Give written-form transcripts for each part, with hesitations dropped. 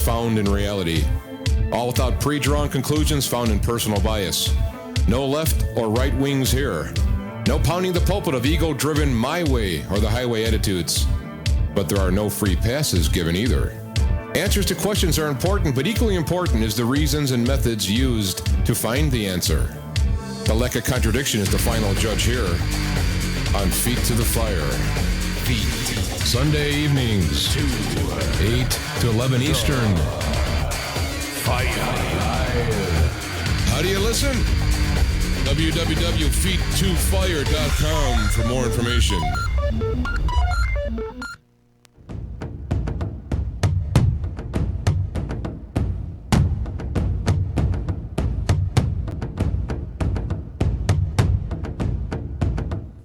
found in reality. All without pre-drawn conclusions found in personal bias. No left or right wings here. No pounding the pulpit of ego-driven my way or the highway attitudes. But there are no free passes given either. Answers to questions are important, but equally important is the reasons and methods used to find the answer. The lack of contradiction is the final judge here on Feet to the Fire. Feet. Sunday evenings, 8 to 11 Eastern. Fire. How do you listen? www.feet2fire.com for more information.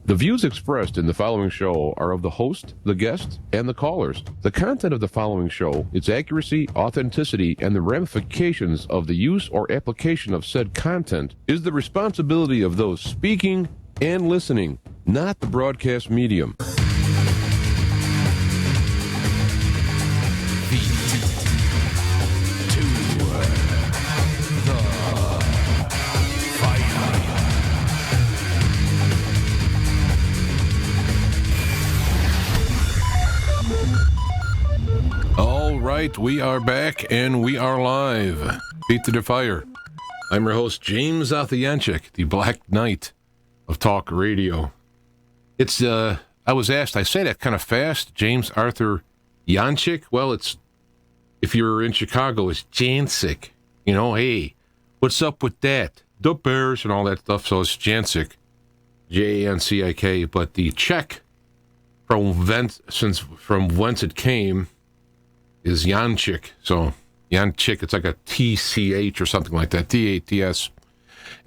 The views expressed in the following show are of the host, the guest, and the callers. The content of the following show, its accuracy, authenticity, and the ramifications of the use or application of said content is the responsibility of those speaking and listening, not the broadcast medium. Right, we are back and we are live. Feet to the Fire. I'm your host, James Athianchik, the Black Knight of Talk Radio. It's, I was asked, I say that kind of fast, James Arthur Yanchik. Well, it's, if you're in Chicago, it's Jancik. You know, hey, what's up with that? The Bears and all that stuff, so it's Jancik. Jancik, but the Czech from whence it came is Jančik. So Jančik, it's like a TCH or something like that, TATS.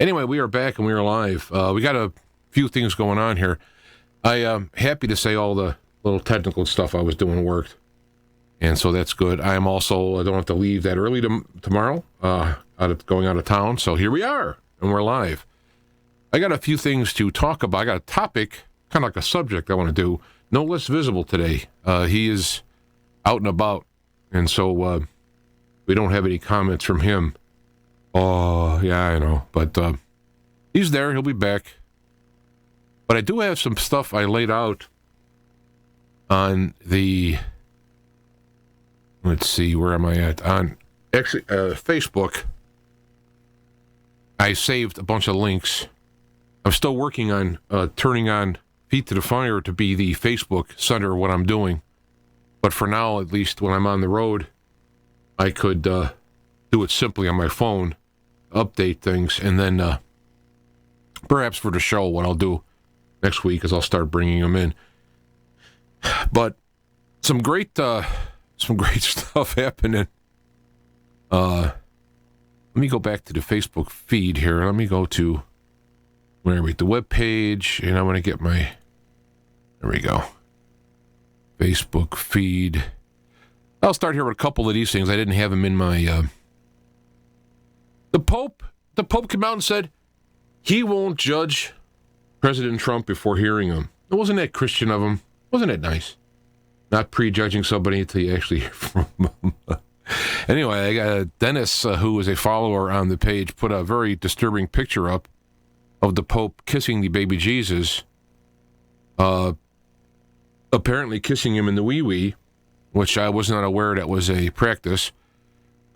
Anyway, we are back and we are live. We got a few things going on here. I am happy to say all the little technical stuff I was doing worked. And so that's good. I am also, I don't have to leave that early tomorrow, going out of town. So here we are and we're live. I got a few things to talk about. I got a topic, kind of like a subject I want to do. No less visible today. He is out and about. And so we don't have any comments from him. Oh, yeah, I know. But he's there. He'll be back. But I do have some stuff I laid out on the, let's see, where am I at? On actually Facebook. I saved a bunch of links. I'm still working on turning on Feet to the Fire to be the Facebook center of what I'm doing. But for now, at least when I'm on the road, I could do it simply on my phone, update things, and then perhaps for the show, what I'll do next week is I'll start bringing them in. But some great stuff happening. Let me go back to the Facebook feed here. Let me go to the web page, and I'm going to get my. There we go. Facebook feed. I'll start here with a couple of these things. I didn't have them in my... The Pope came out and said he won't judge President Trump before hearing him. Wasn't that Christian of him? Wasn't that nice? Not prejudging somebody until you actually hear from them. Anyway, I got Dennis, who is a follower on the page, put a very disturbing picture up of the Pope kissing the baby Jesus. Apparently kissing him in the wee-wee, which I was not aware that was a practice.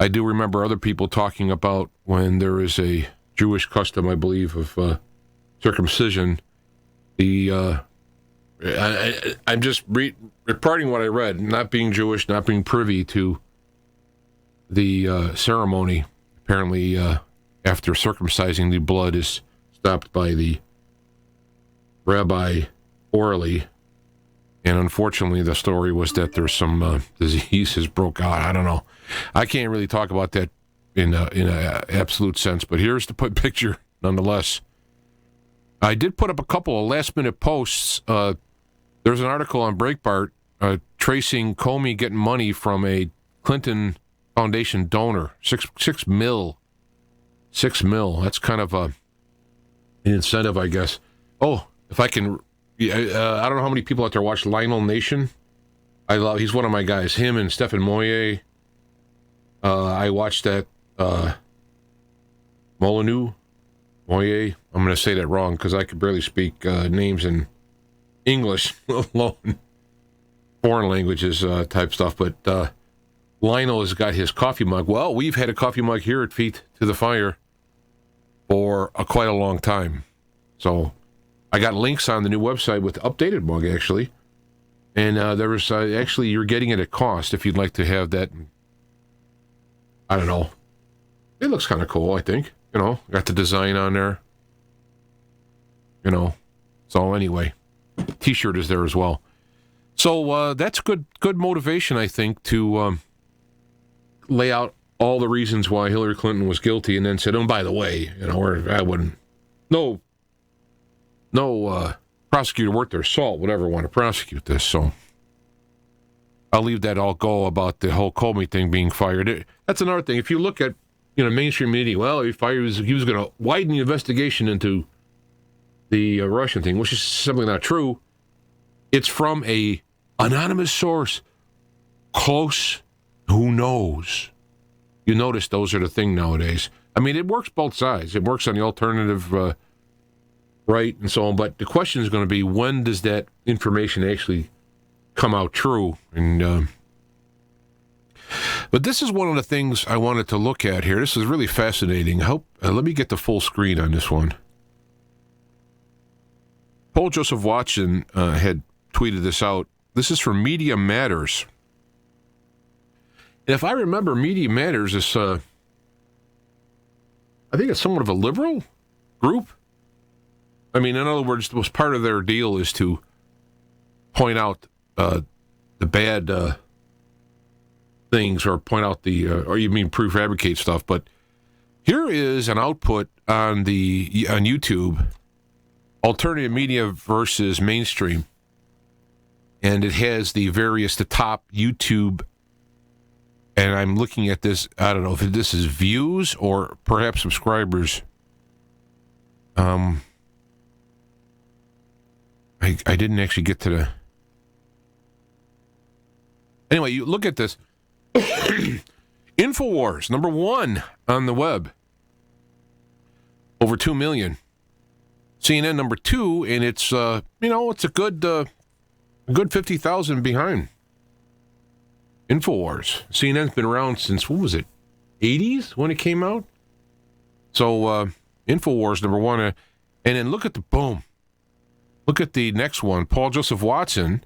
I do remember other people talking about when there is a Jewish custom, I believe, of circumcision. I'm just reporting what I read, not being Jewish, not being privy to the ceremony. Apparently, after circumcising, the blood is stopped by the rabbi orally. And unfortunately, the story was that there's some diseases broke out. I don't know. I can't really talk about that in a absolute sense, but here's the picture nonetheless. I did put up a couple of last-minute posts. There's an article on Breitbart tracing Comey getting money from a Clinton Foundation donor, $6 million. $6 million. That's kind of an incentive, I guess. Oh, if I can... I don't know how many people out there watch Lionel Nation. He's one of my guys. Him and Stephen Moyer. I watched that Molyneux, Moyer. I'm going to say that wrong because I could barely speak names in English, alone foreign languages type stuff. But Lionel has got his coffee mug. Well, we've had a coffee mug here at Feet to the Fire for quite a long time. So I got links on the new website with the updated mug, actually. And there was actually, you're getting it at cost if you'd like to have that. I don't know. It looks kind of cool, I think. You know, got the design on there. You know, so anyway, T-shirt is there as well. So that's good motivation, I think, to lay out all the reasons why Hillary Clinton was guilty, and then said, "Oh, by the way, you know, or I wouldn't, no prosecutor worth their salt would ever want to prosecute this." So I'll leave that all go about the whole Comey thing being fired. That's another thing. If you look at, you know, mainstream media, well, he was going to widen the investigation into the Russian thing, which is simply not true. It's from a anonymous source. Close, who knows? You notice those are the thing nowadays. I mean, it works both sides. It works on the alternative right and so on. But the question is going to be, when does that information actually come out true? And but this is one of the things I wanted to look at here. This is really fascinating. I hope. Let me get the full screen on this one. Paul Joseph Watson had tweeted this out. This is from Media Matters. And if I remember, Media Matters is, I think it's somewhat of a liberal group. I mean, in other words, was part of their deal is to point out the bad things, or point out the, or you mean prefabricate stuff. But here is an output on YouTube, alternative media versus mainstream. And it has the top YouTube, and I'm looking at this, I don't know if this is views or perhaps subscribers. I didn't actually get to the... Anyway, you look at this. InfoWars, number 1 on the web. Over 2 million. CNN, number 2, and it's, it's a good 50,000 behind. InfoWars. CNN's been around since, what was it, 80s when it came out? So, InfoWars, number 1. And then look at Look at the next one. Paul Joseph Watson,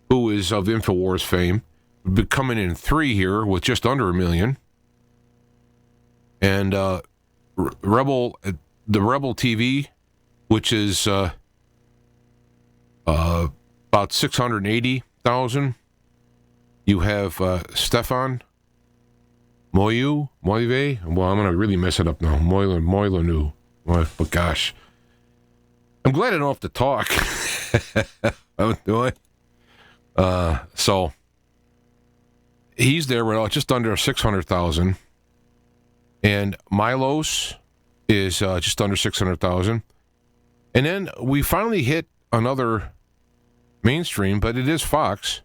who is of InfoWars fame, would be coming in 3 here with just under 1 million. And the Rebel TV, which is about 680,000. You have Stefan Moyu. Well, I'm going to really mess it up now. Moylanu. But gosh. I'm glad I don't have to talk. I'm doing. So he's there with just under 600,000. And Milos is just under 600,000. And then we finally hit another mainstream, but it is Fox.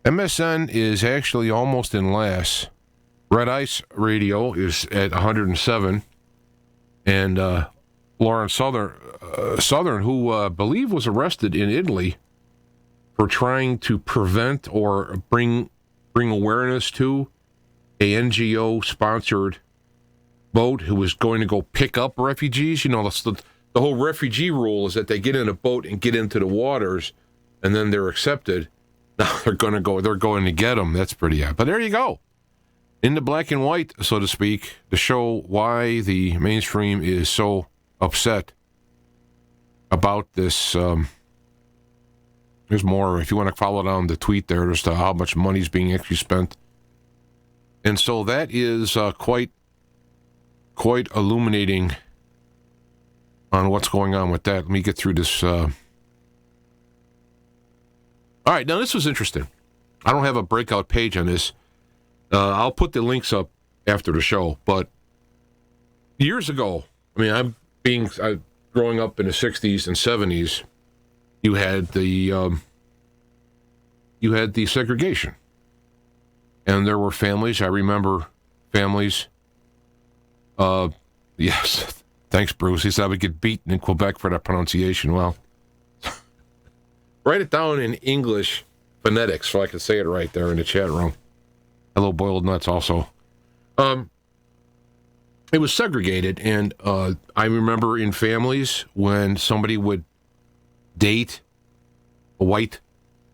MSN is actually almost in last. Red Ice Radio is at 107. And Lawrence Southern, who I believe was arrested in Italy for trying to prevent or bring awareness to a NGO-sponsored boat who was going to go pick up refugees. You know, the whole refugee rule is that they get in a boat and get into the waters, and then they're accepted. Now they're going to get them. That's pretty odd. But there you go. In the black and white, so to speak, to show why the mainstream is so upset about this. There's more. If you want to follow down the tweet there as to how much money's being actually spent. And so that is quite illuminating on what's going on with that. Let me get through this. All right, now this was interesting. I don't have a breakout page on this. I'll put the links up after the show. But years ago, I mean, growing up in the 60s and 70s, you had the segregation. And there were families, I remember families. Yes, thanks, Bruce. He said I would get beaten in Quebec for that pronunciation. Well, write it down in English phonetics so I can say it right there in the chat room. Hello, boiled nuts also. It was segregated, and I remember in families when somebody would date a white,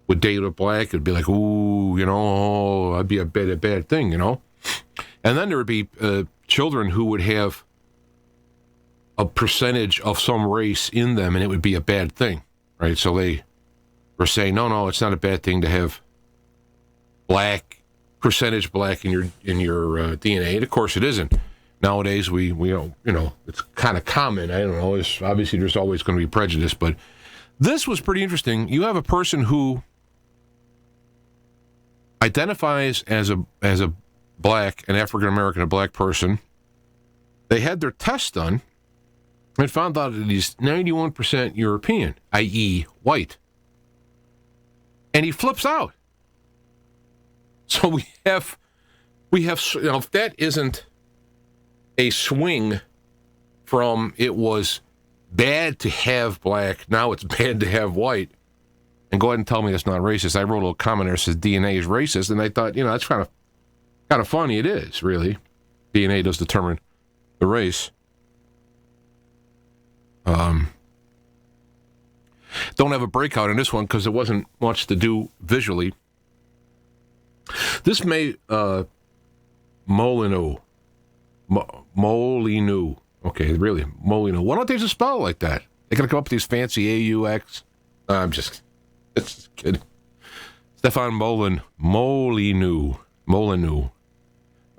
would date a black, it'd be like, ooh, that'd be a bad thing, And then there would be children who would have a percentage of some race in them, and it would be a bad thing, right? So they were saying, no, it's not a bad thing to have percentage black in your DNA. And of course, it isn't. Nowadays, we it's kind of common. I don't know. Obviously, there's always going to be prejudice, but this was pretty interesting. You have a person who identifies as a black, an African American, a black person. They had their test done and found out that he's 91% European, i.e., white, and he flips out. So we have, if that isn't a swing from it was bad to have black, now it's bad to have white, and go ahead and tell me that's not racist. I wrote a little comment there that says DNA is racist, and I thought, that's kind of funny. It is, really. DNA does determine the race. Don't have a breakout in this one because there wasn't much to do visually. This may Molyneux. Okay, really, Molyneux. Why don't they just spell it like that? They're going to come up with these fancy AUX. I'm just kidding. Stefan Molyneux.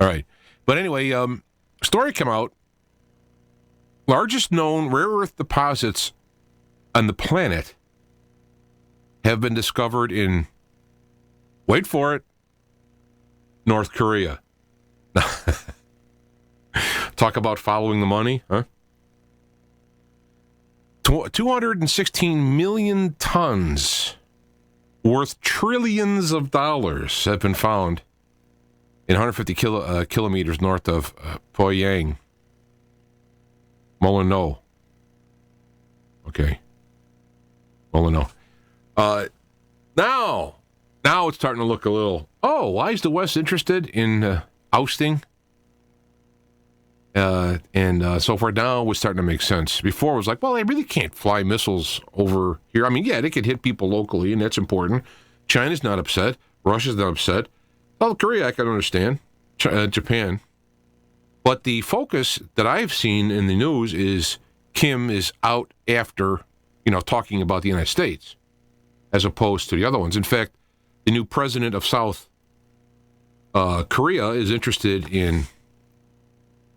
All right. But anyway, story came out. Largest known rare earth deposits on the planet have been discovered in, wait for it, North Korea. Talk about following the money, huh? 216 million tons worth trillions of dollars have been found in 150 kilometers north of Pyongyang. Molyneux. Okay. Molyneux. Now it's starting to look a little, why is the West interested in ousting? And so far now it's starting to make sense. Before it was like, well, they really can't fly missiles over here. I mean, yeah, they could hit people locally, and that's important. China's not upset. Russia's not upset. South Korea, I can understand. Japan. But the focus that I've seen in the news is Kim is out after, talking about the United States, as opposed to the other ones. In fact, the new president of South Korea is interested in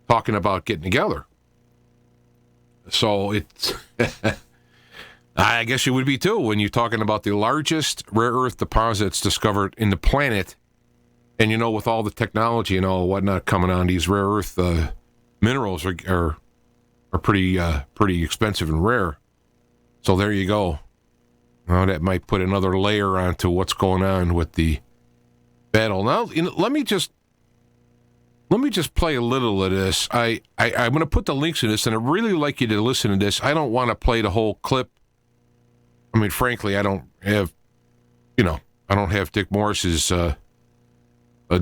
talking about getting together. So it's, I guess you would be too when you're talking about the largest rare earth deposits discovered in the planet. And, with all the technology and all whatnot coming on, these rare earth minerals are pretty expensive and rare. So there you go. Well, that might put another layer onto what's going on with the battle. Now, let me just play a little of this. I'm going to put the links in this, and I'd really like you to listen to this. I don't want to play the whole clip. I mean, frankly, I don't have Dick Morris's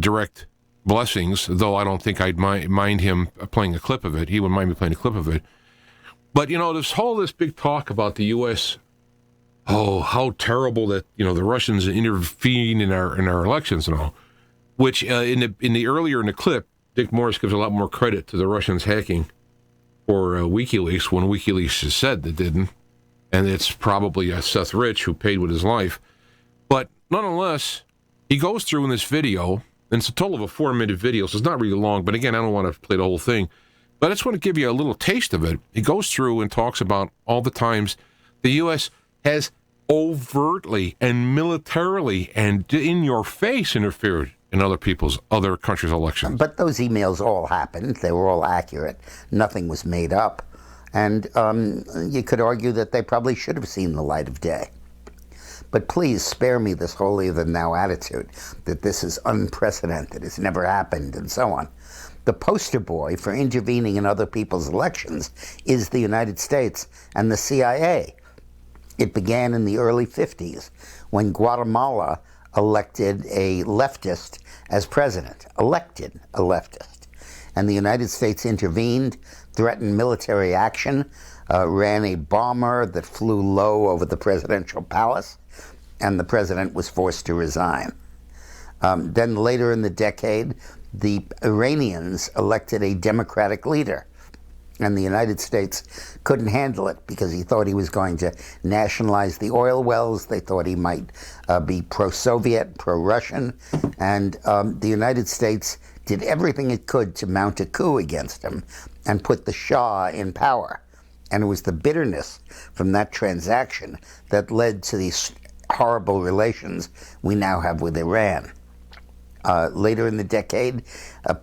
direct blessings, though I don't think I'd mind him playing a clip of it. He wouldn't mind me playing a clip of it. But, this big talk about the U.S., how terrible that, the Russians intervene in our elections and all, which in the clip, Dick Morris gives a lot more credit to the Russians hacking for WikiLeaks when WikiLeaks has said they didn't. And it's probably Seth Rich who paid with his life. But nonetheless, he goes through in this video, and it's a total of a 4-minute video, so it's not really long. But again, I don't want to play the whole thing. But I just want to give you a little taste of it. He goes through and talks about all the times the U.S. has overtly and militarily and in your face interfered in other countries' elections. But those emails all happened. They were all accurate. Nothing was made up. And you could argue that they probably should have seen the light of day. But please spare me this holier-than-thou attitude that this is unprecedented, it's never happened, and so on. The poster boy for intervening in other people's elections is the United States and the CIA. It began in the early 50s when Guatemala elected a leftist as president, elected a leftist. And the United States intervened, threatened military action, ran a bomber that flew low over the presidential palace, and the president was forced to resign. Then later in the decade, the Iranians elected a democratic leader, and the United States couldn't handle it because he thought he was going to nationalize the oil wells. They thought he might be pro-Soviet, pro-Russian, and the United States did everything it could to mount a coup against him and put the Shah in power. And it was the bitterness from that transaction that led to these horrible relations we now have with Iran. Later in the decade,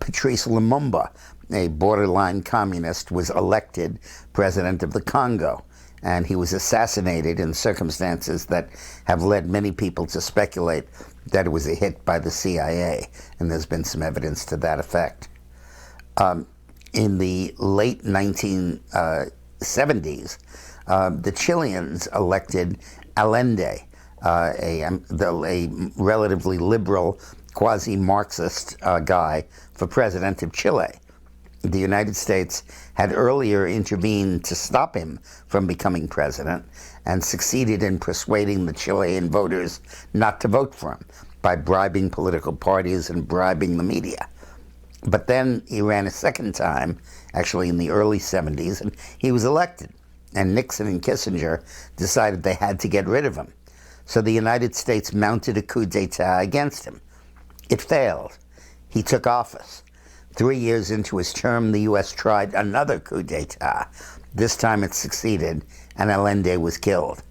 Patrice Lumumba, a borderline communist, was elected president of the Congo, and he was assassinated in circumstances that have led many people to speculate that it was a hit by the CIA, and there's been some evidence to that effect. In the late 1970s, the Chileans elected Allende, a relatively liberal, quasi-Marxist guy, for president of Chile. The United States had earlier intervened to stop him from becoming president and succeeded in persuading the Chilean voters not to vote for him by bribing political parties and bribing the media. But then he ran a second time, actually in the early 70s, and he was elected. And Nixon and Kissinger decided they had to get rid of him. So the United States mounted a coup d'etat against him. It failed. He took office. 3 years into his term, the U.S. tried another coup d'etat. This time it succeeded, and Allende was killed.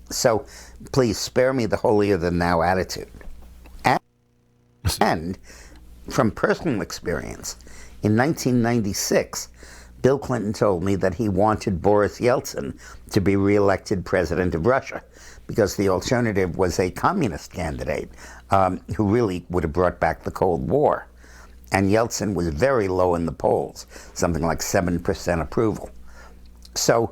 So please spare me the holier-than-thou attitude. And from personal experience, in 1996, Bill Clinton told me that he wanted Boris Yeltsin to be reelected president of Russia because the alternative was a communist candidate who really would have brought back the Cold War. And Yeltsin was very low in the polls, something like 7% approval. So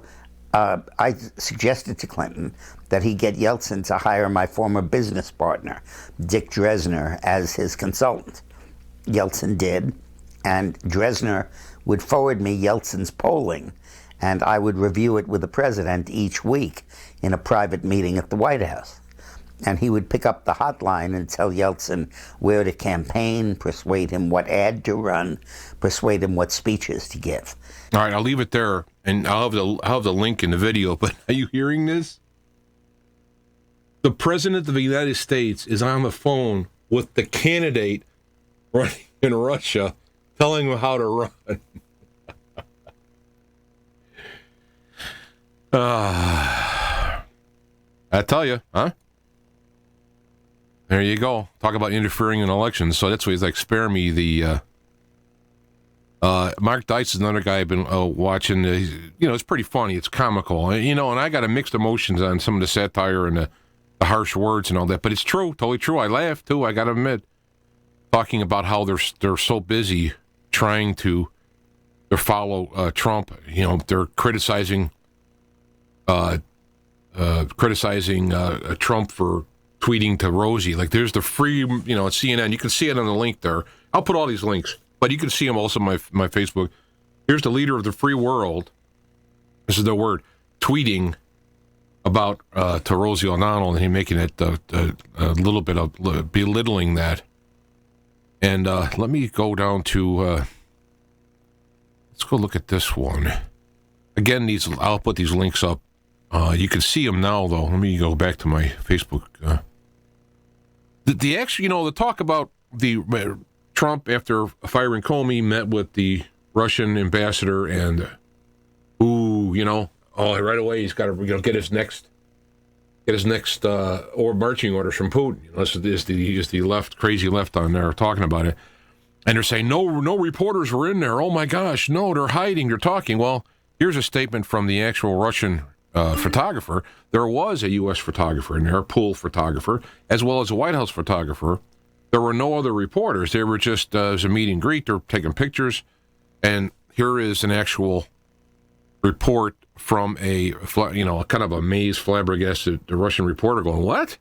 I suggested to Clinton that he get Yeltsin to hire my former business partner, Dick Dresner, as his consultant. Yeltsin did, and Dresner would forward me Yeltsin's polling, and I would review it with the president each week in a private meeting at the White House. And he would pick up the hotline and tell Yeltsin where to campaign, persuade him what ad to run, persuade him what speeches to give. All right, I'll leave it there, and I'll have the link in the video, but are you hearing this? The President of the United States is on the phone with the candidate running in Russia, telling him how to run. I tell you, huh? There you go. Talk about interfering in elections. So that's why he's like, spare me the... Mark Dice is another guy I've been watching. It's pretty funny. It's comical. And I got a mixed emotions on some of the satire and the harsh words and all that. But it's true. Totally true. I laugh, too. I got to admit. Talking about how they're so busy trying to follow Trump. They're criticizing Trump for tweeting to Rosie. Like, there's the free, at CNN. You can see it on the link there. I'll put all these links, but you can see them also on my Facebook. Here's the leader of the free world. This is the word, tweeting about to Rosie O'Donnell, and he making it a little bit of belittling that. And let me go down to, let's go look at this one. Again, I'll put these links up. You can see them now, though. Let me go back to my Facebook. The talk about the Trump, after firing Comey, met with the Russian ambassador, and right away he's got to get his next or marching orders from Putin. This is the left, crazy left on there talking about it, and they're saying no reporters were in there. Oh my gosh, no, they're hiding. They're talking. Well, here's a statement from the actual Russian photographer. There was a U.S. photographer in there, a pool photographer, as well as a White House photographer. There were no other reporters. They were just, it was a meet and greet. They're taking pictures. And here is an actual report from a, kind of amazed, flabbergasted Russian reporter going, what?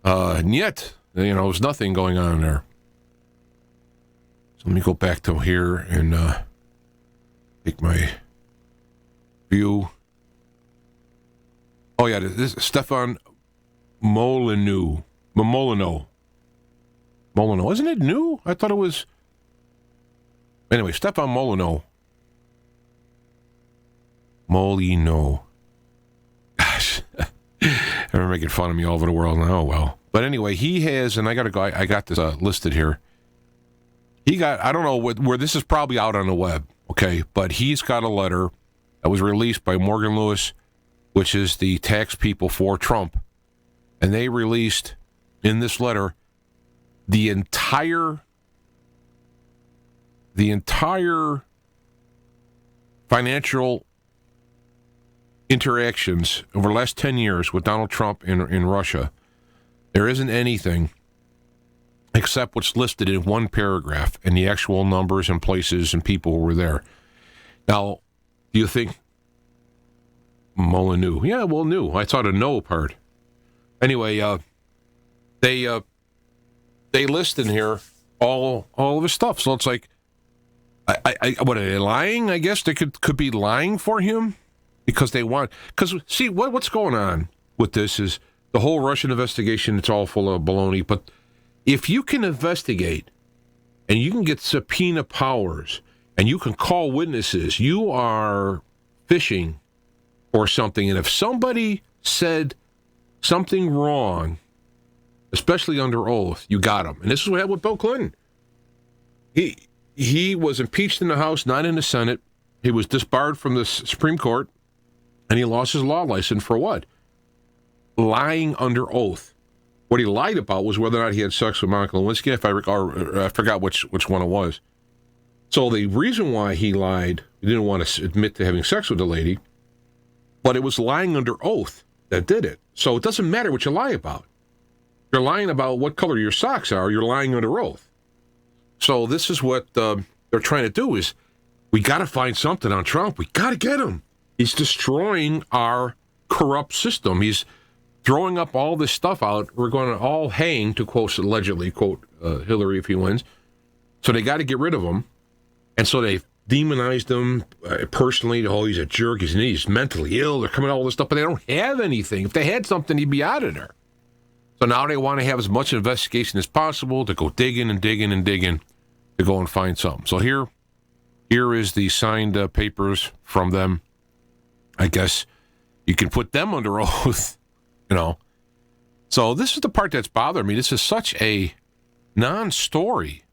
And yet, there was nothing going on there. So let me go back to here and take my view. Oh, yeah, this is Stefan Molyneux. Molyneux. Isn't it new? I thought it was... Anyway, Stefan Molyneux. Gosh. They're making fun of me all over the world. Oh, well. But anyway, he has, and I got to go, I got this listed here. He got, I don't know where this is probably out on the web, okay? But he's got a letter that was released by Morgan Lewis, which is the tax people for Trump. And they released in this letter the entire financial interactions over the last 10 years with Donald Trump in Russia. There isn't anything except what's listed in one paragraph and the actual numbers and places and people who were there. Now, do you think Molyneux? Yeah, well, new. I saw the no part. Anyway, they list in here all of his stuff. So it's like, what are they lying? I guess they could be lying for him because they want. Because see what's going on with this is the whole Russian investigation. It's all full of baloney. But if you can investigate and you can get subpoena powers and you can call witnesses, you are fishing for something. And if somebody said something wrong, especially under oath, you got him. And this is what happened with Bill Clinton. He was impeached in the House, not in the Senate. He was disbarred from the Supreme Court, and he lost his law license for what? Lying under oath. What he lied about was whether or not he had sex with Monica Lewinsky. I forgot which one it was. So the reason why he lied, he didn't want to admit to having sex with the lady, but it was lying under oath that did it. So it doesn't matter what you lie about. You're lying about what color your socks are. You're lying under oath. So this is what they're trying to do is we got to find something on Trump. We got to get him. He's destroying our corrupt system. He's throwing up all this stuff out. We're going to all hang, to quote, allegedly, quote, Hillary if he wins. So they got to get rid of him. And so they demonized him personally. Oh, he's a jerk. He's mentally ill. They're coming out with all this stuff, but they don't have anything. If they had something, he'd be out of there. So now they want to have as much investigation as possible to go digging to go and find something. So here is the signed papers from them. I guess you can put them under oath, So this is the part that's bothering me. This is such a non-story.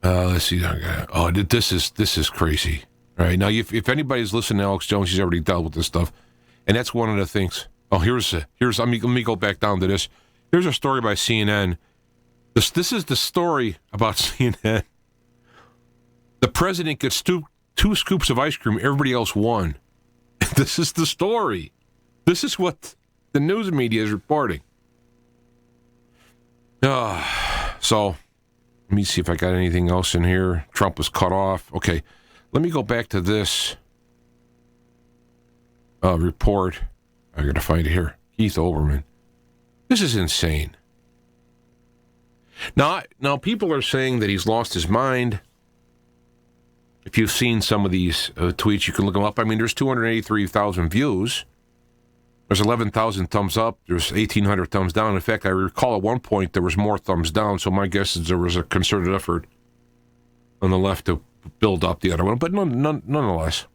Let's see. Oh, this is crazy. All right, now if anybody's listening to Alex Jones, he's already dealt with this stuff, and that's one of the things. Oh, here's. Let me go back down to this. Here's a story by CNN. This is the story about CNN. The president gets two scoops of ice cream. Everybody else won. This is the story. This is what the news media is reporting. So let me see if I got anything else in here. Trump was cut off. Okay, let me go back to this report. I got to find it here. Keith Olbermann. This is insane. Now, people are saying that he's lost his mind. If you've seen some of these tweets, you can look them up. I mean, there's 283,000 views. There's 11,000 thumbs up. There's 1,800 thumbs down. In fact, I recall at one point there was more thumbs down, so my guess is there was a concerted effort on the left to build up the other one. But nonetheless,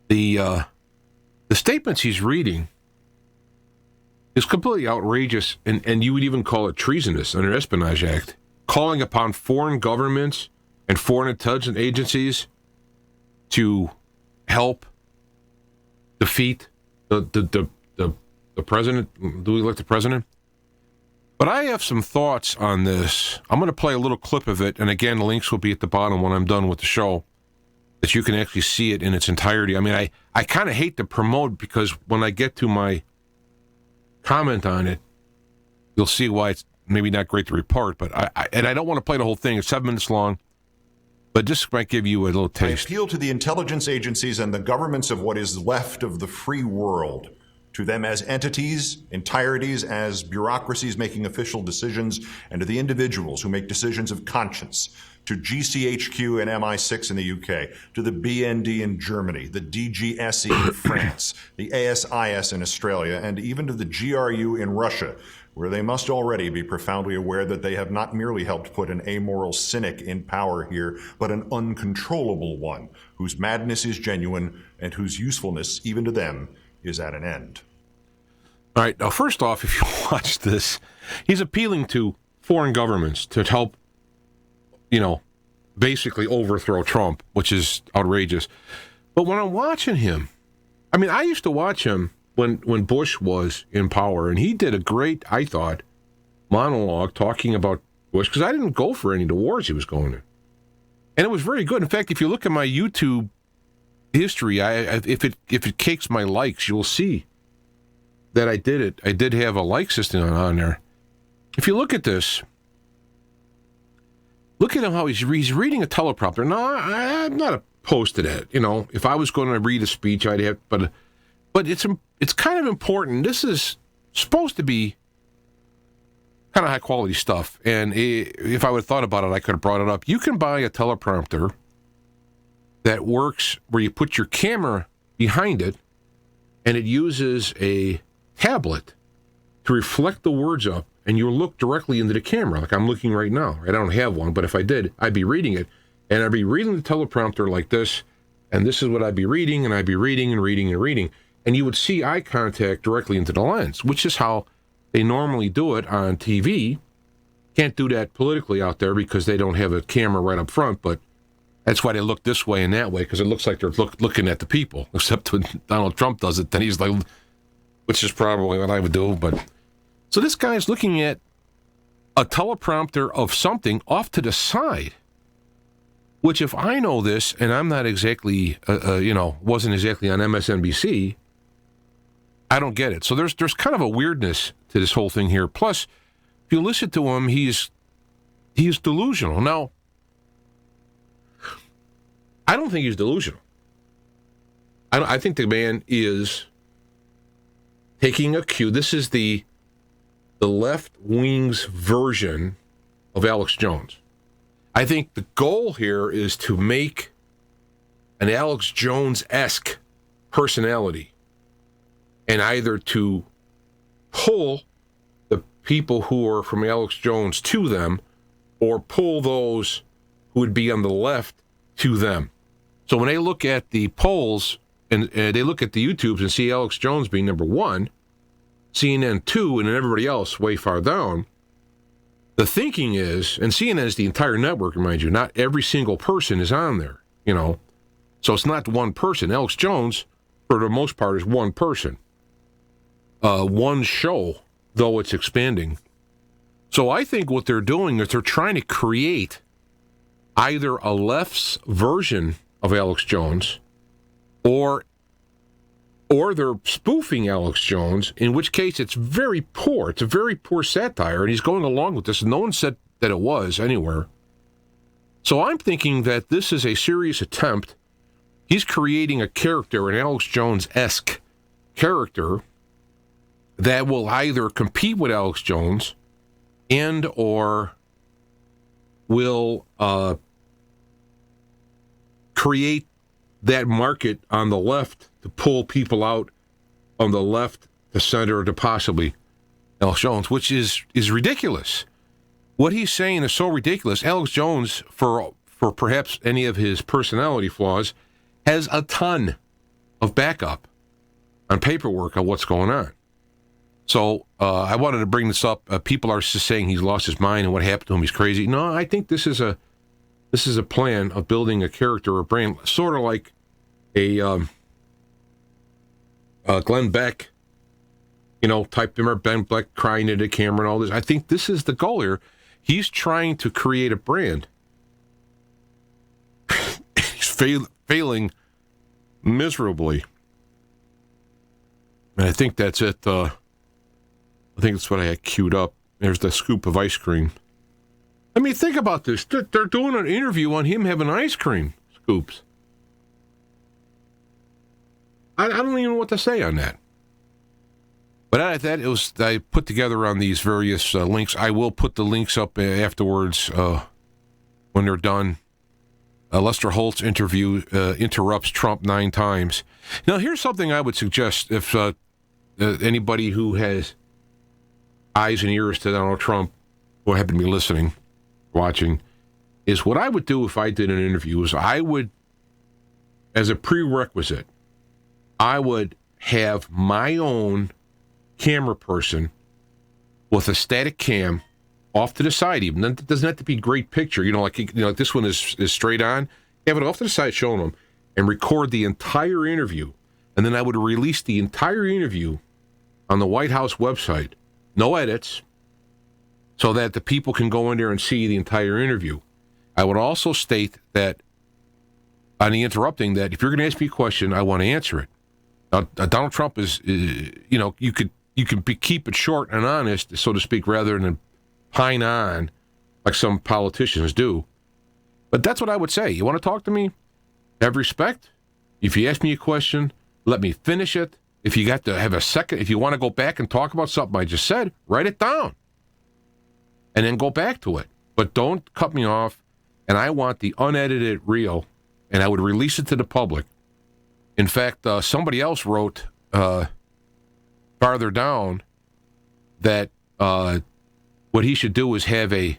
the statements he's reading is completely outrageous, and you would even call it treasonous under Espionage Act, calling upon foreign governments and foreign intelligence agencies to help defeat the president. Do we elect the president? But I have some thoughts on this. I'm going to play a little clip of it, and again, links will be at the bottom when I'm done with the show. that you can actually see it in its entirety. I mean, I kind of hate to promote because when I get to my comment on it, you'll see why it's maybe not great to report. But I don't want to play the whole thing. It's 7 minutes long, but this might give you a little taste. I appeal to the intelligence agencies and the governments of what is left of the free world, to them as entities, entireties, as bureaucracies making official decisions, and to the individuals who make decisions of conscience, to GCHQ and MI6 in the UK, to the BND in Germany, the DGSE in France, the ASIS in Australia, and even to the GRU in Russia, where they must already be profoundly aware that they have not merely helped put an amoral cynic in power here, but an uncontrollable one, whose madness is genuine and whose usefulness, even to them, is at an end. All right, now first off, if you watch this, he's appealing to foreign governments to help, basically overthrow Trump, which is outrageous. But when I'm watching him, I mean, I used to watch him when Bush was in power, and he did a great, I thought, monologue talking about Bush, because I didn't go for any of the wars he was going in. And it was very good. In fact, if you look at my YouTube history, if it cakes my likes, you'll see that I did it. I did have a like system on there. If you look at this, look at him how he's reading a teleprompter. No, I'm not opposed to that. If I was going to read a speech, I'd have, but it's kind of important. This is supposed to be kind of high quality stuff. And if I would have thought about it, I could have brought it up. You can buy a teleprompter that works where you put your camera behind it, and it uses a tablet to reflect the words up, and you look directly into the camera, like I'm looking right now. I don't have one, but if I did, I'd be reading it, and I'd be reading the teleprompter like this, and this is what I'd be reading, and I'd be reading and reading and reading, and you would see eye contact directly into the lens, which is how they normally do it on TV. Can't do that politically out there because they don't have a camera right up front, but that's why they look this way and that way, because it looks like they're looking at the people. Except when Donald Trump does it, then he's like, which is probably what I would do. But so this guy's looking at a teleprompter of something off to the side, which if I know this, and I'm not exactly, wasn't exactly on MSNBC, I don't get it. So there's kind of a weirdness to this whole thing here. Plus, if you listen to him, he's delusional. Now, I don't think he's delusional. I think the man is taking a cue. This is the left wing's version of Alex Jones. I think the goal here is to make an Alex Jones-esque personality, and either to pull the people who are from Alex Jones to them, or pull those who would be on the left to them. So when they look at the polls and they look at the YouTubes and see Alex Jones being number 1, CNN 2, and then everybody else way far down, the thinking is, and CNN is the entire network, mind you, not every single person is on there, So it's not one person. Alex Jones, for the most part, is one person. One show, though it's expanding. So I think what they're doing is they're trying to create either a left's version of Alex Jones, or they're spoofing Alex Jones, in which case it's very poor. It's a very poor satire, and he's going along with this. No one said that it was anywhere. So I'm thinking that this is a serious attempt. He's creating a character, an Alex Jones-esque character, that will either compete with Alex Jones and or will create that market on the left to pull people out on the left, the center, to possibly Alex Jones, which is ridiculous. What he's saying is so ridiculous. Alex Jones, for perhaps any of his personality flaws, has a ton of backup on paperwork on what's going on. So I wanted to bring this up. People are just saying he's lost his mind and what happened to him, he's crazy. No, I think this is a plan of building a character or brand, sort of like a Glenn Beck, type. Remember Ben Beck crying into the camera and all this? I think this is the goal here. He's trying to create a brand. He's failing miserably. And I think that's it. I think that's what I had queued up. There's the scoop of ice cream. I mean, think about this. They're doing an interview on him having ice cream scoops. I don't even know what to say on that. But I put together on these various links. I will put the links up afterwards when they're done. Lester Holt's interview interrupts Trump 9 times. Now, here's something I would suggest if anybody who has eyes and ears to Donald Trump, who happen to be listening, watching, is what I would do if I did an interview is I would, as a prerequisite, I would have my own camera person with a static cam off to the side. Even it doesn't have to be great picture. Like this one is straight on. Have it off to the side, showing them, and record the entire interview. And then I would release the entire interview on the White House website. No edits, so that the people can go in there and see the entire interview. I would also state that on the interrupting that if you're going to ask me a question, I want to answer it. Now, Donald Trump is, you could keep it short and honest, so to speak, rather than pine on like some politicians do. But that's what I would say. You want to talk to me? Have respect. If you ask me a question, let me finish it. If you got to have a second, if you want to go back and talk about something I just said, write it down. And then go back to it. But don't cut me off. And I want the unedited reel, and I would release it to the public. In fact, somebody else wrote farther down that what he should do is have a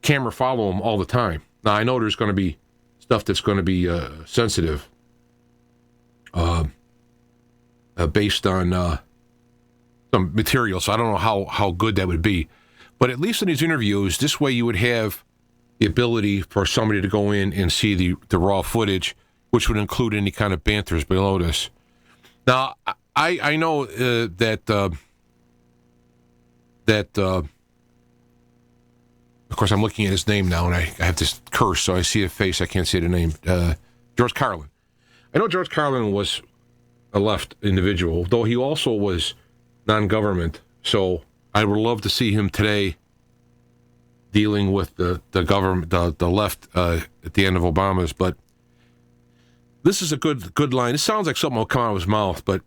camera follow him all the time. Now, I know there's going to be stuff that's going to be sensitive based on some material, so I don't know how good that would be. But at least in these interviews, this way you would have the ability for somebody to go in and see the raw footage, which would include any kind of banters below this. Now, I know that of course, I'm looking at his name now, and I have this curse, so I see a face. I can't say the name. George Carlin. I know George Carlin was a left individual, though he also was non-government. So I would love to see him today dealing with the government, the left at the end of Obama's. But this is a good line. It sounds like something will come out of his mouth, but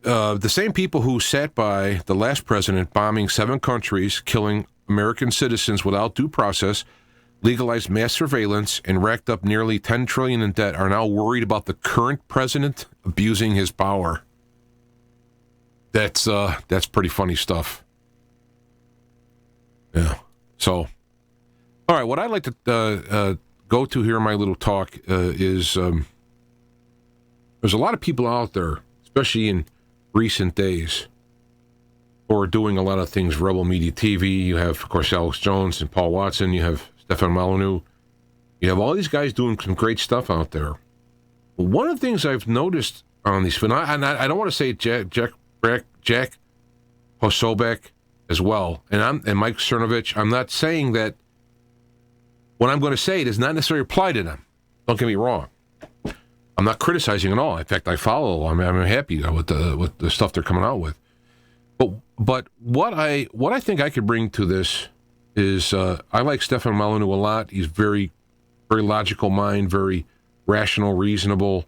the same people who sat by the last president bombing 7 countries, killing American citizens without due process, legalized mass surveillance, and racked up nearly $10 trillion in debt are now worried about the current president abusing his power. That's pretty funny stuff. Yeah. So, all right, what I'd like to go to here in my little talk is there's a lot of people out there, especially in recent days, who are doing a lot of things. Rebel Media TV, you have, of course, Alex Jones and Paul Watson, you have Stefan Molyneux, you have all these guys doing some great stuff out there. But one of the things I've noticed on these, and I don't want to say Jack Posobiec as well, and Mike Cernovich, I'm not saying that what I'm going to say does not necessarily apply to them. Don't get me wrong. I'm not criticizing at all. In fact, I follow. I'm happy with the stuff they're coming out with. But what I think I could bring to this is I like Stefan Molyneux a lot. He's very, very logical mind, very rational, reasonable,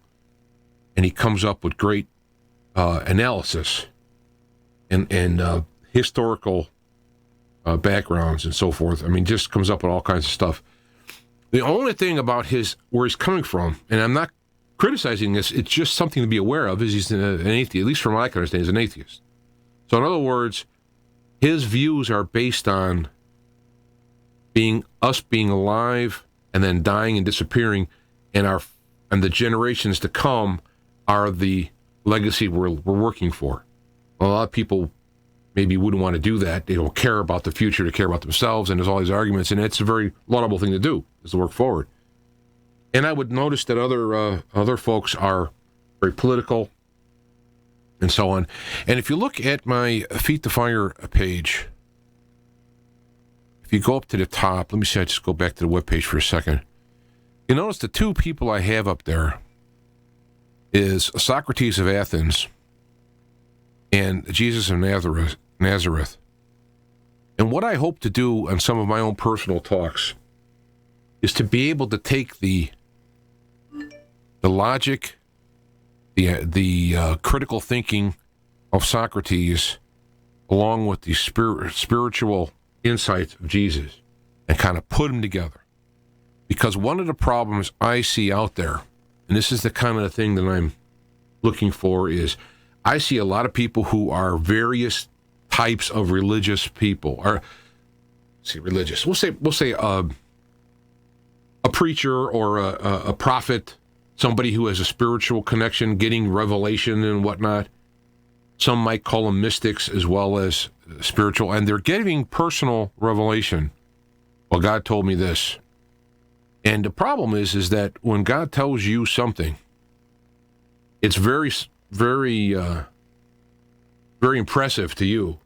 and he comes up with great analysis and historical backgrounds and so forth. I mean, just comes up with all kinds of stuff. The only thing about where he's coming from, and I'm not criticizing this, it's just something to be aware of, is he's an atheist. At least from what I can understand, he's an atheist. So in other words, his views are based on being alive and then dying and disappearing, and the generations to come are the legacy we're working for. A lot of people maybe wouldn't want to do that. They don't care about the future. They care about themselves, and there's all these arguments, and it's a very laudable thing to do, is to work forward. And I would notice that other folks are very political and so on. And if you look at my Feet to Fire page, if you go up to the top, let me see, I just go back to the webpage for a second. You notice the two people I have up there is Socrates of Athens and Jesus of Nazareth. And what I hope to do on some of my own personal talks is to be able to take the logic, the critical thinking of Socrates, along with the spiritual insights of Jesus, and kind of put them together. Because one of the problems I see out there, and this is the kind of thing that I'm looking for, is I see a lot of people who are various types of religious people. Or, religious. We'll say a preacher or a prophet, somebody who has a spiritual connection, getting revelation and whatnot. Some might call them mystics as well as spiritual, and they're getting personal revelation. Well, God told me this. And the problem is that when God tells you something, it's very, very, very impressive to you.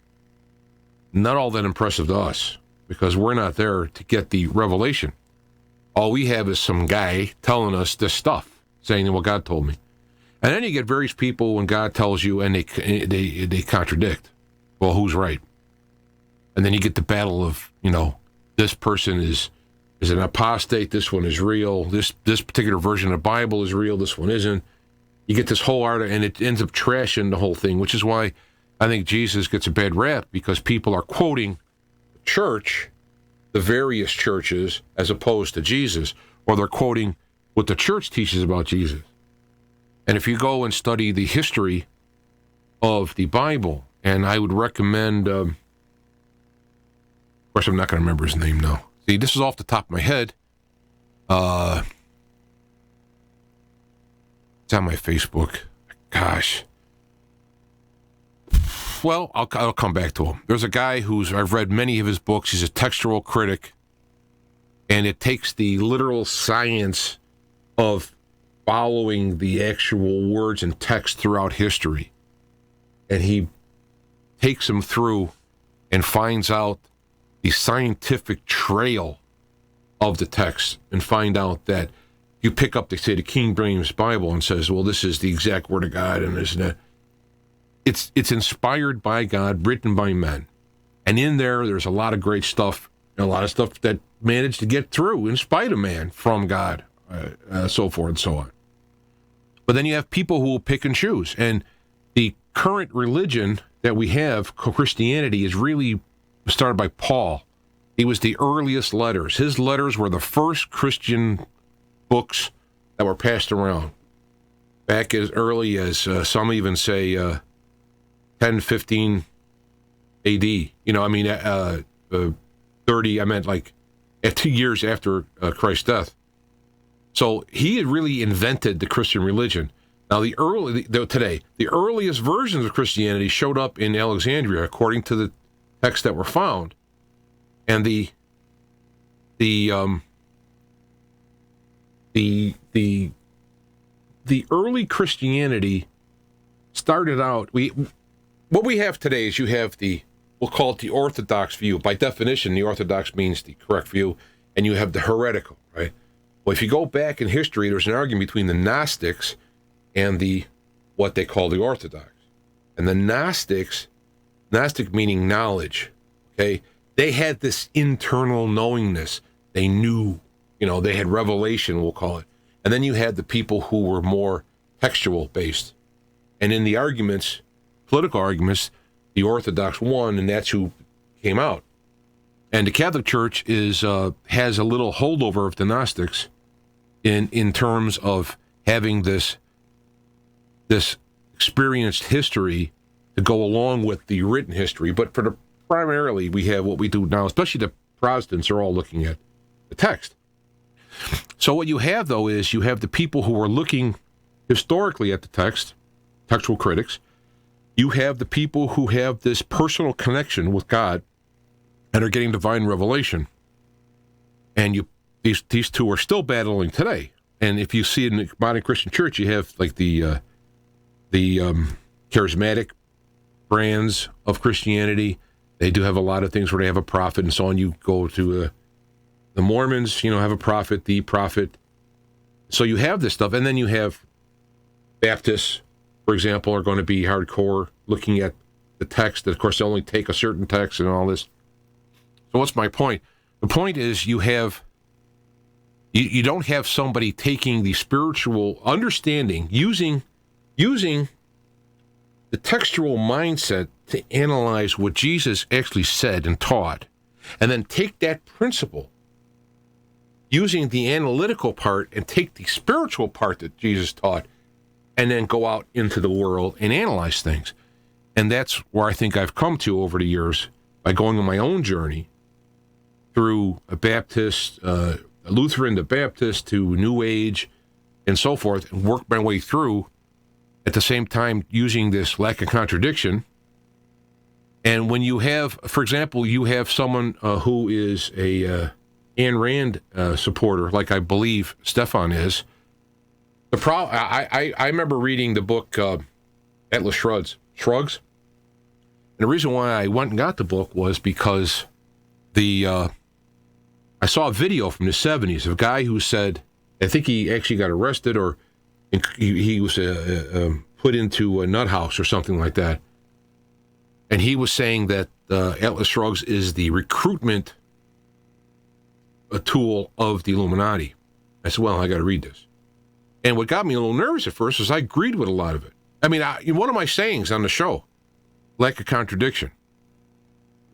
Not all that impressive to us, because we're not there to get the revelation. All we have is some guy telling us this stuff, saying, well, God told me. And then you get various people when God tells you, and they contradict. Well, who's right? And then you get the battle of, this person is an apostate, this one is real, this particular version of the Bible is real, this one isn't. You get this whole art, and it ends up trashing the whole thing, which is why I think Jesus gets a bad rap, because people are quoting the church, the various churches, as opposed to Jesus, or they're quoting what the church teaches about Jesus. And if you go and study the history of the Bible, and I would recommend, of course I'm not going to remember his name now. See, this is off the top of my head. It's on my Facebook. Gosh. Well, I'll come back to him. There's a guy I've read many of his books. He's a textual critic. And it takes the literal science of following the actual words and text throughout history. And he takes them through and finds out the scientific trail of the text, and find out that you pick up, the King James Bible and says, well, this is the exact word of God, and isn't it? It's inspired by God, written by men. And in there's a lot of great stuff, and a lot of stuff that managed to get through in spite of man from God, so forth and so on. But then you have people who will pick and choose. And the current religion that we have, Christianity, is really started by Paul. He was the earliest letters. His letters were the first Christian books that were passed around. Back as early as, some even say, 10, 15 AD. 30, I meant like 2 years after Christ's death. So he had really invented the Christian religion. Now, the earliest versions of Christianity showed up in Alexandria, according to the texts that were found. And the early Christianity started out, what we have today is you have we'll call it the Orthodox view. By definition, the Orthodox means the correct view, and you have the heretical, right? Well, if you go back in history, there's an argument between the Gnostics and what they call the Orthodox. And the Gnostic meaning knowledge, okay? They had this internal knowingness. They knew, they had revelation, we'll call it. And then you had the people who were more textual based. And in the arguments, political arguments, the Orthodox won, and that's who came out. And the Catholic Church has a little holdover of the Gnostics in terms of having this experienced history to go along with the written history. But primarily, we have what we do now, especially the Protestants are all looking at the text. So what you have, though, is you have the people who are looking historically at the text, textual critics. You have the people who have this personal connection with God and are getting divine revelation. And these two are still battling today. And if you see in the modern Christian church, you have like the charismatic brands of Christianity. They do have a lot of things where they have a prophet and so on. You go to the Mormons, have a prophet, the prophet. So you have this stuff, and then you have Baptists, for example, are going to be hardcore looking at the text. Of course, they only take a certain text and all this. So what's my point? The point is you don't have somebody taking the spiritual understanding, using the textual mindset to analyze what Jesus actually said and taught, and then take that principle, using the analytical part, and take the spiritual part that Jesus taught, and then go out into the world and analyze things. And that's where I think I've come to over the years by going on my own journey through a Baptist, a Lutheran to Baptist to New Age and so forth, and worked my way through at the same time using this lack of contradiction. And when you have, for example, you have someone who is a Ayn Rand supporter, like I believe Stefan is, I remember reading the book Atlas Shrugs. And the reason why I went and got the book was because I saw a video from the 70s of a guy who said, I think he actually got arrested or he was put into a nut house or something like that. And he was saying that Atlas Shrugs is the recruitment tool of the Illuminati. I said, well, I got to read this. And what got me a little nervous at first is I agreed with a lot of it. I mean, one of my sayings on the show, lack of contradiction,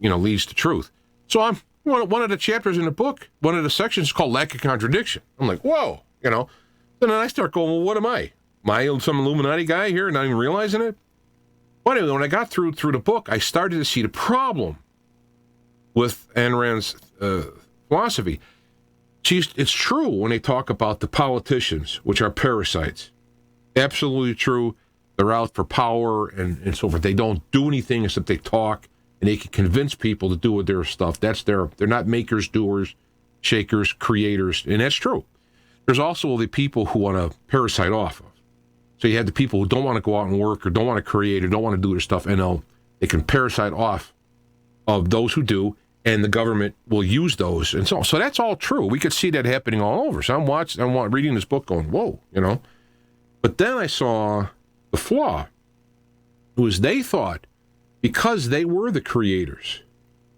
leads to truth. So one of the chapters in the book, one of the sections is called lack of contradiction. I'm like, whoa, So then I start going, well, what am I? Am I some Illuminati guy here, not even realizing it? Well, anyway, when I got through the book, I started to see the problem with Ayn Rand's philosophy. It's true when they talk about the politicians, which are parasites. Absolutely true. They're out for power and so forth. They don't do anything except they talk, and they can convince people to do their stuff. They're not makers, doers, shakers, creators, and that's true. There's also the people who want to parasite off of. So you have the people who don't want to go out and work or don't want to create or don't want to do their stuff, and they can parasite off of those who do, and the government will use those. And so that's all true. We could see that happening all over. So I'm reading this book going, whoa, But then I saw the flaw, was they thought because they were the creators,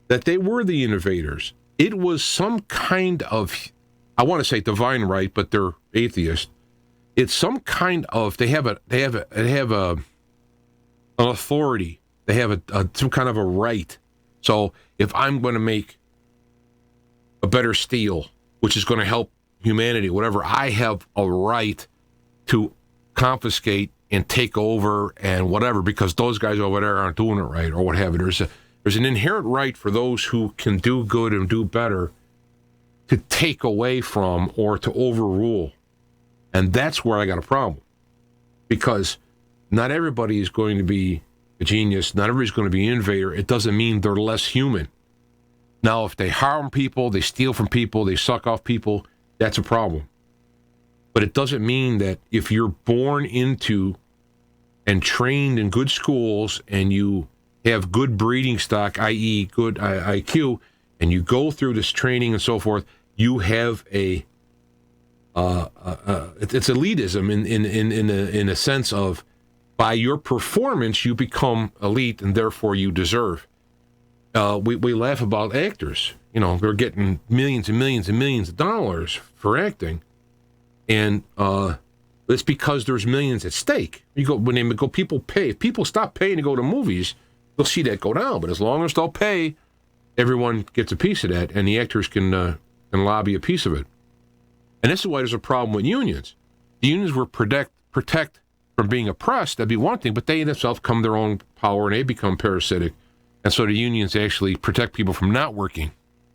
that they were the innovators, it was some kind of, I want to say divine right, but they're atheist. It's some kind of, they have an authority. They have some kind of a right. So if I'm going to make a better steel, which is going to help humanity, whatever, I have a right to confiscate and take over and whatever, because those guys over there aren't doing it right or what have you. There's an inherent right for those who can do good and do better to take away from or to overrule. And that's where I got a problem, because not everybody is going to be a genius. Not everybody's going to be an innovator. It doesn't mean they're less human. Now, if they harm people, they steal from people, they suck off people, that's a problem. But it doesn't mean that if you're born into and trained in good schools and you have good breeding stock, i.e. good IQ, and you go through this training and so forth, you have it's elitism in a sense of by your performance you become elite and therefore you deserve. We laugh about actors. They're getting millions and millions and millions of dollars for acting, and it's because there's millions at stake. People pay. If people stop paying to go to movies, they'll see that go down. But as long as they'll pay, everyone gets a piece of that, and the actors can lobby a piece of it. And this is why there's a problem with unions. The unions were protect from being oppressed. That'd be one thing, but they in themselves come their own power and they become parasitic. And so the unions actually protect people from not working,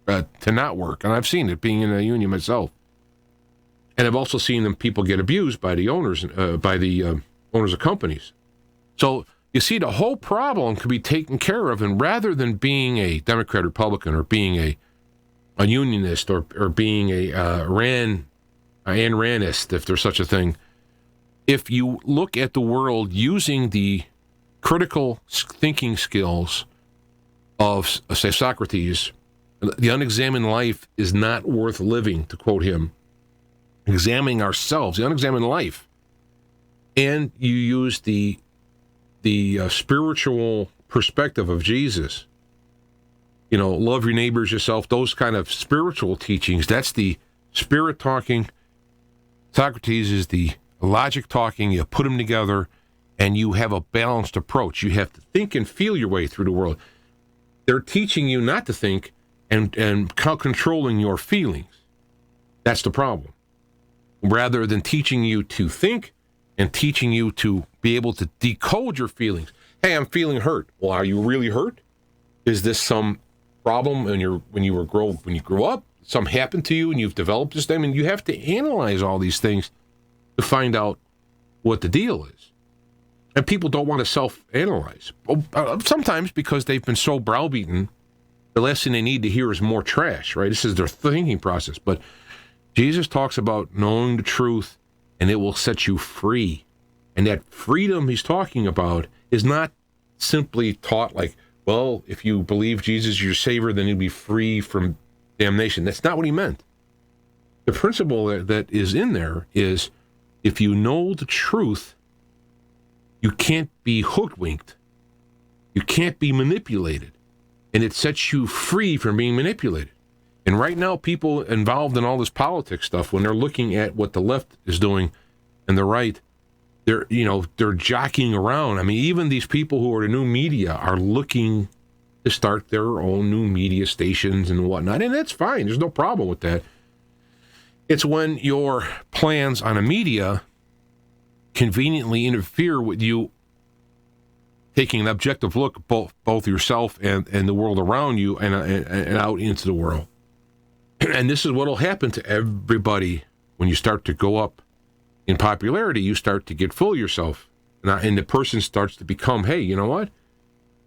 to not work. And I've seen it being in a union myself. And I've also seen people get abused by the owners, owners of companies. So you see, the whole problem can be taken care of, and rather than being a Democrat, Republican, or being a unionist, or being a Ayn Randist, if there's such a thing, if you look at the world using the critical thinking skills of, say, Socrates, the unexamined life is not worth living, to quote him. examining ourselves, the unexamined life, and you use the spiritual perspective of Jesus, love your neighbors yourself, those kind of spiritual teachings, that's the spirit talking. Socrates is the logic talking. You put them together, and you have a balanced approach. You have to think and feel your way through the world. They're teaching you not to think and controlling your feelings. That's the problem. Rather than teaching you to think and teaching you to be able to decode your feelings. Hey, I'm feeling hurt. Well, are you really hurt? Is this some problem when you grew up? Something happened to you and you've developed this thing? And you have to analyze all these things to find out what the deal is. And people don't want to self-analyze. Sometimes because they've been so browbeaten, the last thing they need to hear is more trash, right? This is their thinking process. But Jesus talks about knowing the truth, and it will set you free. And that freedom he's talking about is not simply taught like, well, if you believe Jesus is your Savior, then you'll be free from damnation. That's not what he meant. The principle that is in there is if you know the truth, you can't be hoodwinked. You can't be manipulated. And it sets you free from being manipulated. And right now, people involved in all this politics stuff, when they're looking at what the left is doing and the right, they're jockeying around. I mean, even these people who are the new media are looking to start their own new media stations and whatnot. And that's fine. There's no problem with that. It's when your plans on a media conveniently interfere with you taking an objective look at both yourself and the world around you and out into the world. And this is what will happen to everybody when you start to go up in popularity. You start to get full of yourself, and the person starts to become, hey, you know what?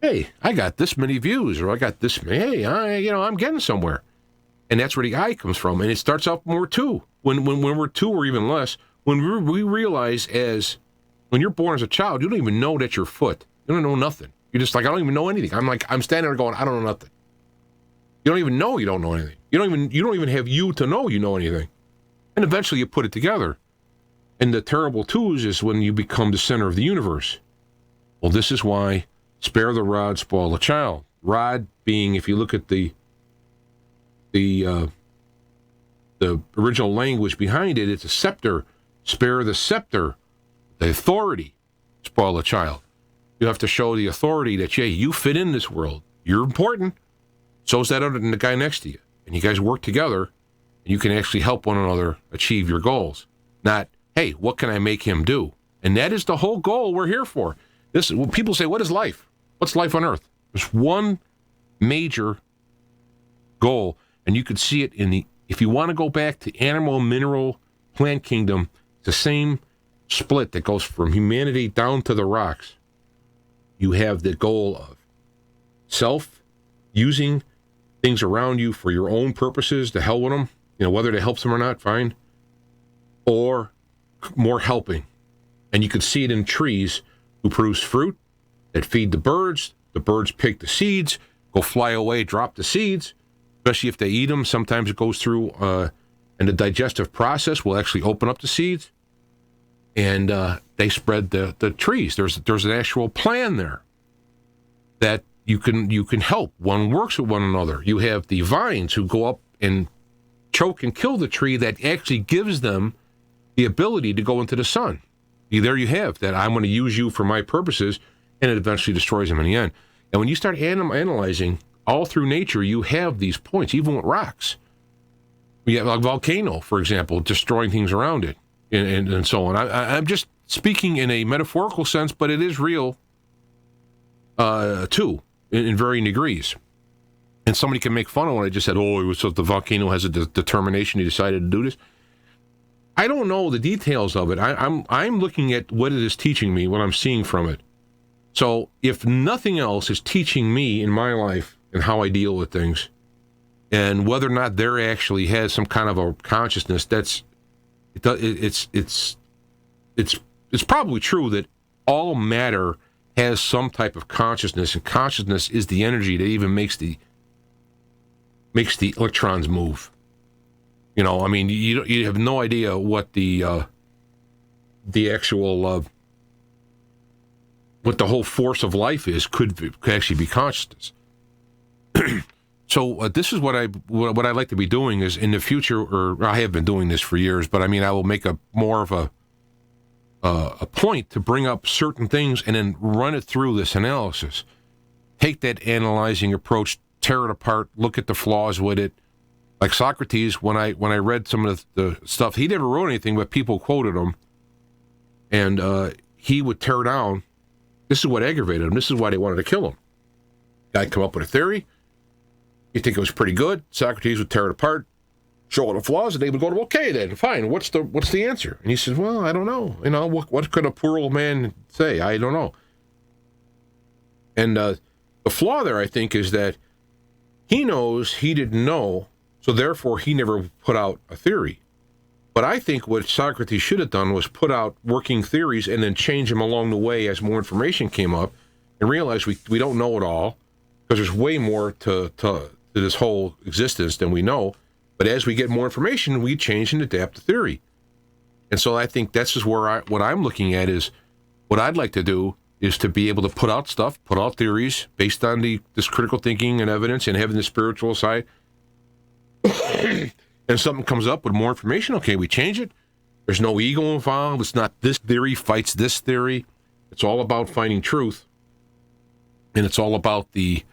Hey, I got this many views, or I got this many. Hey, I'm getting somewhere. And that's where the I comes from. And it starts out when we're two. When we're two or even less, when we realize when you're born as a child, you don't even know that you're foot. You don't know nothing. You're just like, I don't even know anything. I'm standing there going, I don't know nothing. You don't even know you don't know anything. You don't even have you to know you know anything. And eventually you put it together. And the terrible twos is when you become the center of the universe. Well, this is why spare the rod, spoil the child. Rod being, if you look at the original language behind it, it's a scepter. Spare the scepter, the authority, spoil the child. You have to show the authority that, you fit in this world. You're important. So is that other than the guy next to you. And you guys work together, and you can actually help one another achieve your goals. Not, hey, what can I make him do? And that is the whole goal we're here for. People say, what is life? What's life on earth? There's one major goal, and you could see it if you want to go back to animal, mineral, plant kingdom, it's the same split that goes from humanity down to the rocks. You have the goal of using things around you for your own purposes, to hell with them, whether it helps them or not, fine, or more helping. And you could see it in trees who produce fruit that feed the birds pick the seeds, go fly away, drop the seeds, especially if they eat them. Sometimes it goes through, and the digestive process will actually open up the seeds, and they spread the trees. There's an actual plan there that you can help. One works with one another. You have the vines who go up and choke and kill the tree that actually gives them the ability to go into the sun. There you have that. I'm going to use you for my purposes, and it eventually destroys them in the end. And when you start analyzing all through nature, you have these points, even with rocks. You have a volcano, for example, destroying things around it, and so on. I'm just speaking in a metaphorical sense, but it is real, too, in varying degrees. And somebody can make fun of what I just said. So the volcano has a determination. He decided to do this. I don't know the details of it. I'm looking at what it is teaching me, what I'm seeing from it. So if nothing else is teaching me in my life and how I deal with things, and whether or not there actually has some kind of a consciousness, it's probably true that all matter has some type of consciousness, and consciousness is the energy that even makes the electrons move. You know, I mean, you have no idea what the actual what the whole force of life is could actually be consciousness. So this is what I'd like to be doing is in the future, or I have been doing this for years, but I mean, I will make a more of a point to bring up certain things and then run it through this analysis. Take that analyzing approach, tear it apart, look at the flaws with it. Like Socrates, when I read some of the stuff, he never wrote anything, but people quoted him, and he would tear down. This is what aggravated him. This is why they wanted to kill him. Guy'd come up with a theory. You think it was pretty good. Socrates would tear it apart, show all the flaws, and they would go, okay, then, fine. What's the answer? And he says, well, I don't know. You know, what could a poor old man say? I don't know. And the flaw there, I think, is that he knows he didn't know, so therefore he never put out a theory. But I think what Socrates should have done was put out working theories and then change them along the way as more information came up and realize we don't know it all because there's way more to this whole existence than we know. But as we get more information, we change and adapt the theory. And so I think that's just where what I'm looking at is what I'd like to do is to be able to put out stuff, put out theories based on this critical thinking and evidence and having the spiritual side. And something comes up with more information, okay, we change it. There's no ego involved. It's not this theory fights this theory. It's all about finding truth. And it's all about the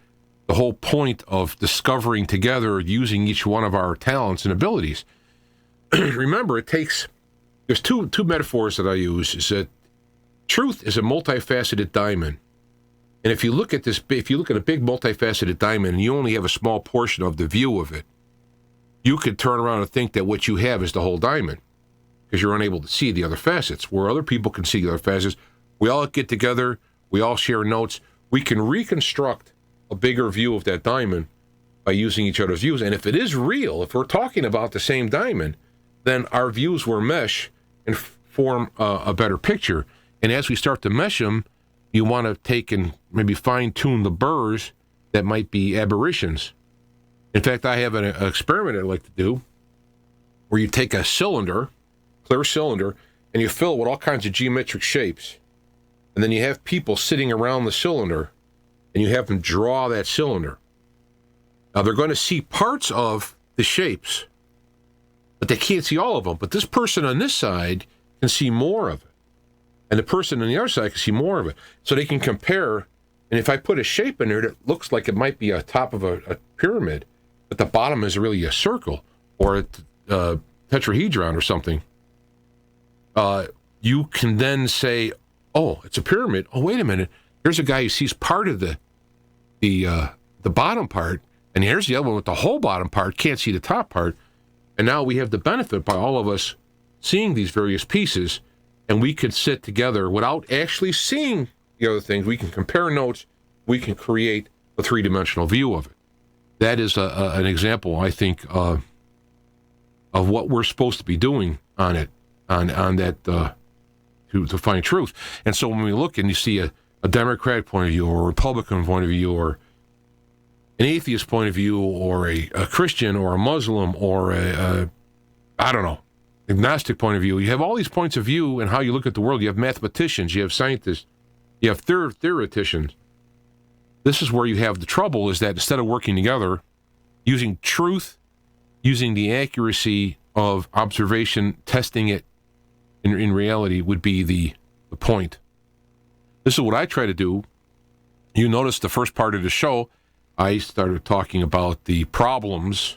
whole point of discovering together, using each one of our talents and abilities. Remember, there's two metaphors that I use, is that truth is a multifaceted diamond. And if you look at a big multifaceted diamond and you only have a small portion of the view of it, you could turn around and think that what you have is the whole diamond because you're unable to see the other facets, where other people can see the other facets. We all get together. We all share notes. We can reconstruct a bigger view of that diamond by using each other's views. And if it is real, if we're talking about the same diamond, then our views will mesh and form a better picture. And as we start to mesh them, you want to take and maybe fine-tune the burrs that might be aberrations. In fact, I have an experiment I'd like to do where you take a cylinder, clear cylinder, and you fill it with all kinds of geometric shapes. And then you have people sitting around the cylinder, and you have them draw that cylinder. Now, they're going to see parts of the shapes, but they can't see all of them. But this person on this side can see more of it. And the person on the other side can see more of it. So they can compare. And if I put a shape in there that looks like it might be a top of a pyramid, but the bottom is really a circle or a tetrahedron or something, you can then say, oh, it's a pyramid. Oh, wait a minute. Here's a guy who sees part of the bottom part, and here's the other one with the whole bottom part, can't see the top part. And now we have the benefit by all of us seeing these various pieces, and we can sit together without actually seeing the other things. We can compare notes. We can create a three-dimensional view of it. That is an example, I think, of what we're supposed to be doing on it, on that to find truth. And so when we look and you see a Democratic point of view or a Republican point of view or an atheist point of view or a Christian or a Muslim or I don't know, agnostic point of view, you have all these points of view and how you look at the world. You have mathematicians, you have scientists, you have theoreticians. This is where you have the trouble, is that instead of working together, using truth, using the accuracy of observation, testing it in reality would be the point. This is what I try to do. You notice the first part of the show, I started talking about the problems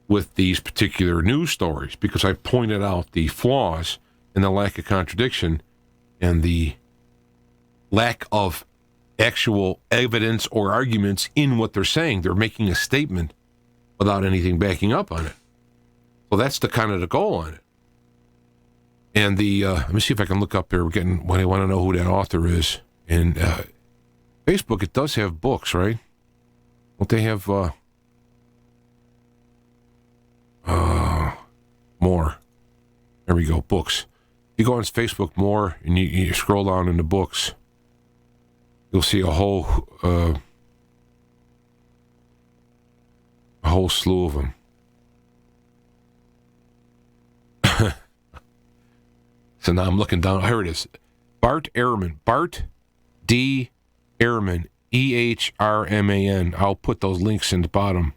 with these particular news stories because I pointed out the flaws and the lack of contradiction and the lack of actual evidence or arguments in what they're saying. They're making a statement without anything backing up on it. So that's the kind of the goal on it. And let me see if I can look up there. When I want to know who that author is. And Facebook, it does have books, right? Don't they have more? There we go, books. You go on Facebook more and you scroll down in the books. You'll see a whole slew of them. So now I'm looking down. Here it is. Bart Ehrman. Bart D. Ehrman. Ehrman. I'll put those links in the bottom.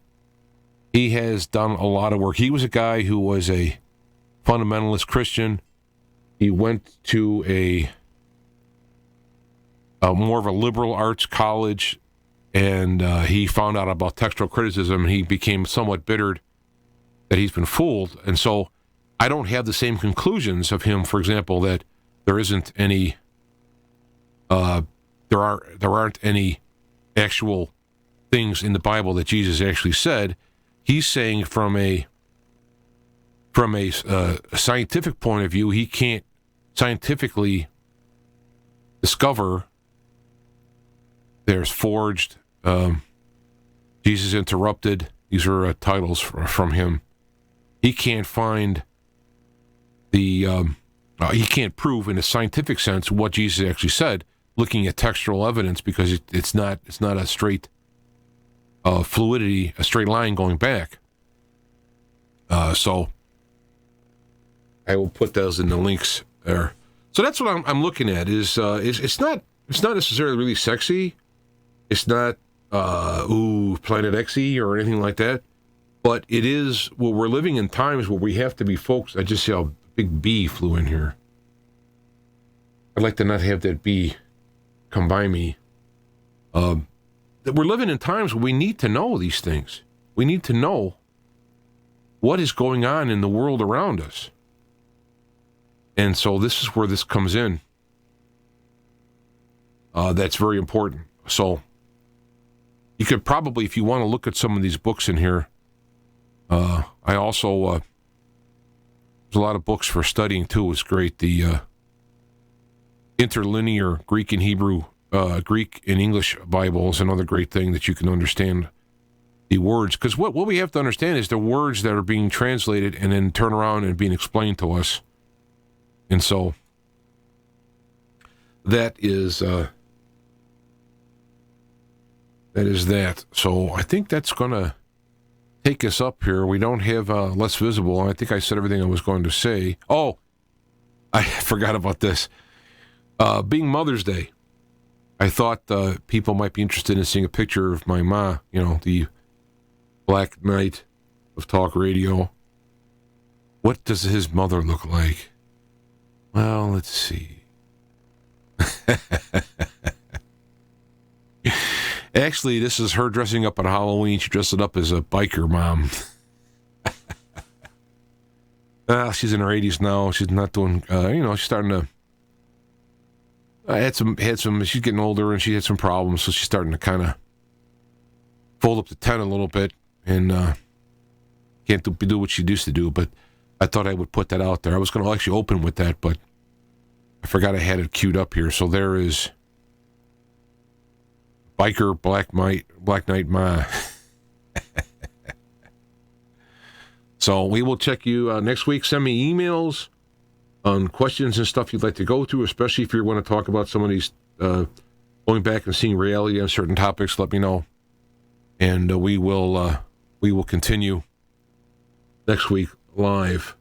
He has done a lot of work. He was a guy who was a fundamentalist Christian. He went to a more of a liberal arts college, and he found out about textual criticism, and he became somewhat bittered that he's been fooled. And so I don't have the same conclusions of him, for example, that there isn't any, there aren't any actual things in the Bible that Jesus actually said. He's saying from a scientific point of view, he can't scientifically discover there's forged, Jesus interrupted. These are titles from him. He can't find the, he can't prove in a scientific sense what Jesus actually said, looking at textual evidence, because it's not a straight fluidity, a straight line going back. So I will put those in the links there. So that's what I'm looking at. Is it's not necessarily really sexy. It's not Planet X-y or anything like that. But it is. Well, we're living in times where we have to be focused. I just see how big bee flew in here. I'd like to not have that bee come by me. That we're living in times where we need to know these things. We need to know what is going on in the world around us. And so this is where this comes in. That's very important. So you could probably, if you want to look at some of these books in here, I also, there's a lot of books for studying too. It's great. The interlinear Greek and Hebrew, Greek and English Bible is another great thing that you can understand the words. Because what we have to understand is the words that are being translated and then turn around and being explained to us. And so that is that. So I think that's going to take us up here. We don't have Less Visible. I think I said everything I was going to say. Oh, I forgot about this. Being Mother's Day, I thought people might be interested in seeing a picture of my ma, the Black Knight of talk radio. What does his mother look like? Well, let's see. Actually, this is her dressing up on Halloween. She dressed it up as a biker mom. She's in her 80s now. She's not doing, she's starting to, had some, she's getting older and she had some problems. So she's starting to kind of fold up the tent a little bit and can't do what she used to do. But I thought I would put that out there. I was going to actually open with that, but I forgot I had it queued up here. So there is Biker Black Knight Ma. So we will check you next week. Send me emails on questions and stuff you'd like to go through, especially if you want to talk about some of these, going back and seeing reality on certain topics. Let me know, and we will continue next week live.